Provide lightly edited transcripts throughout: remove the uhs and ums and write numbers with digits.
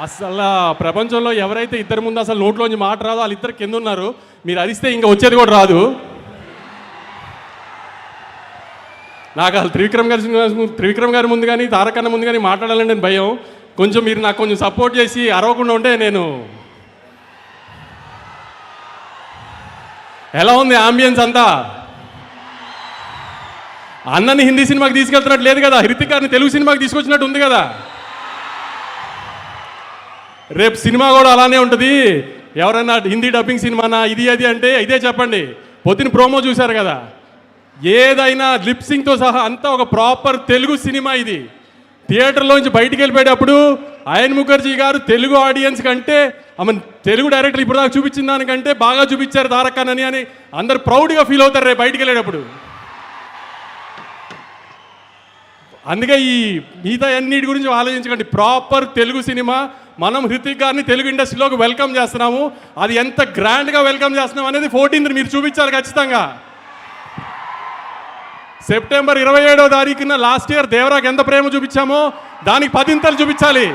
అసలు ప్రపంచంలో ఎవరైతే ఇద్దరు ముందు అసలు నోట్లోంచి మాట రాదో వాళ్ళిద్దరు కింద ఉన్నారు. మీరు అరిస్తే ఇంకా వచ్చేది కూడా రాదు. నాకు అసలు త్రివిక్రమ్ గారి ముందు కానీ తారకన్న ముందు కానీ మాట్లాడాలని నేను భయం. కొంచెం మీరు నాకు కొంచెం సపోర్ట్ చేసి అరవకుండా ఉంటే నేను. ఎలా ఉంది ఆంబియన్స్ అంతా? అన్నని హిందీ సినిమాకి తీసుకెళ్తున్నట్టు లేదు కదా, హృతిక్ గారిని తెలుగు సినిమాకి తీసుకొచ్చినట్టు ఉంది కదా. రేపు సినిమా కూడా అలానే ఉంటుంది. ఎవరన్నా హిందీ డబ్బింగ్ సినిమానా ఇది అది అంటే ఇదే చెప్పండి. పొద్దున ప్రోమో చూశారు కదా, ఏదైనా లిప్సింగ్తో సహా అంతా ఒక ప్రాపర్ తెలుగు సినిమా. ఇది థియేటర్లోంచి బయటికి వెళ్ళిపోయేటప్పుడు అయన్ ముఖర్జీ గారు తెలుగు ఆడియన్స్ కంటే ఆమె తెలుగు డైరెక్టర్ ఇప్పుడు దాకా చూపించిన దానికంటే బాగా చూపించారు తారకన్నని అని అందరు ప్రౌడ్గా ఫీల్ అవుతారు రేపు బయటికి వెళ్ళేటప్పుడు. అందుకే ఈ మిగతా అన్నిటి గురించి ఆలోచించకండి. Proper Telugu cinema. మనం హృతిక్ గారిని తెలుగు ఇండస్ట్రీలోకి వెల్కమ్ చేస్తున్నాము. అది ఎంత గ్రాండ్గా వెల్కమ్ చేస్తున్నాం అనేది 14th మీరు చూపించాలి ఖచ్చితంగా. సెప్టెంబర్ 27వ తారీఖున లాస్ట్ ఇయర్ దేవరాకి ఎంత ప్రేమ చూపించామో దానికి 10 చూపించాలి.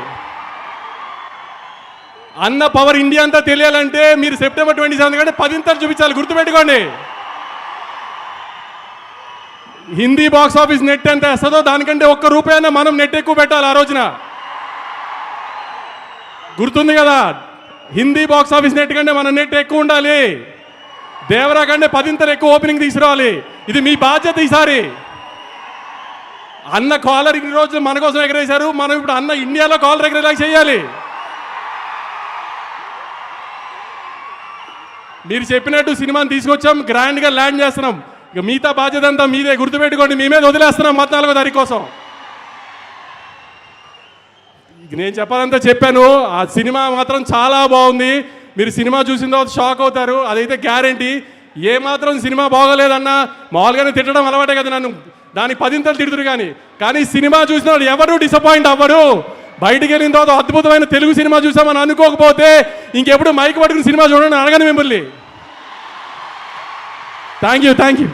అన్న పవర్ ఇండియా అంతా తెలియాలంటే మీరు సెప్టెంబర్ 27 కంటే 10 చూపించాలి. గుర్తుపెట్టుకోండి. హిందీ బాక్స్ ఆఫీస్ నెట్ ఎంత వేస్తుందో దానికంటే ₹1 మనం నెట్ ఎక్కువ పెట్టాలి ఆ రోజున. గుర్తుంది కదా, హిందీ బాక్స్ ఆఫీస్ నెట్ కంటే మన నెట్ ఎక్కువ ఉండాలి. దేవరా కంటే 10 ఎక్కువ ఓపెనింగ్ తీసుకురావాలి. ఇది మీ బాధ్యత. ఈసారి అన్న కాలర్ ఇన్ని రోజులు మన కోసం ఎగరేశారు, మనం ఇప్పుడు అన్న ఇండియాలో కాలర్ ఎగరేలా చేయాలి. మీరు చెప్పినట్టు సినిమాని తీసుకొచ్చాం, గ్రాండ్గా ల్యాండ్ చేస్తున్నాం. ఇక మిగతా బాధ్యత అంతా మీదే. గుర్తుపెట్టుకోండి, మీ మీద వదిలేస్తున్నాం 14వ తారీఖు కోసం. నేను చెప్పాలంతా చెప్పాను. ఆ సినిమా మాత్రం చాలా బాగుంది. మీరు సినిమా చూసిన తర్వాత షాక్ అవుతారు, అదైతే గ్యారంటీ. ఏమాత్రం సినిమా బాగోలేదన్నా మామూలుగానే తిట్టడం అలవాటే కదా నన్ను, దానికి 10 తిడుతురు. కానీ సినిమా చూసిన వాళ్ళు ఎవరు డిసప్పాయింట్ అవ్వరు. బయటికి వెళ్ళిన తర్వాత అద్భుతమైన తెలుగు సినిమా చూసామని అనుకోకపోతే ఇంకెప్పుడు మైక్ పట్టుకుని సినిమా చూడండి అడగను మిమ్మల్ని. Thank you.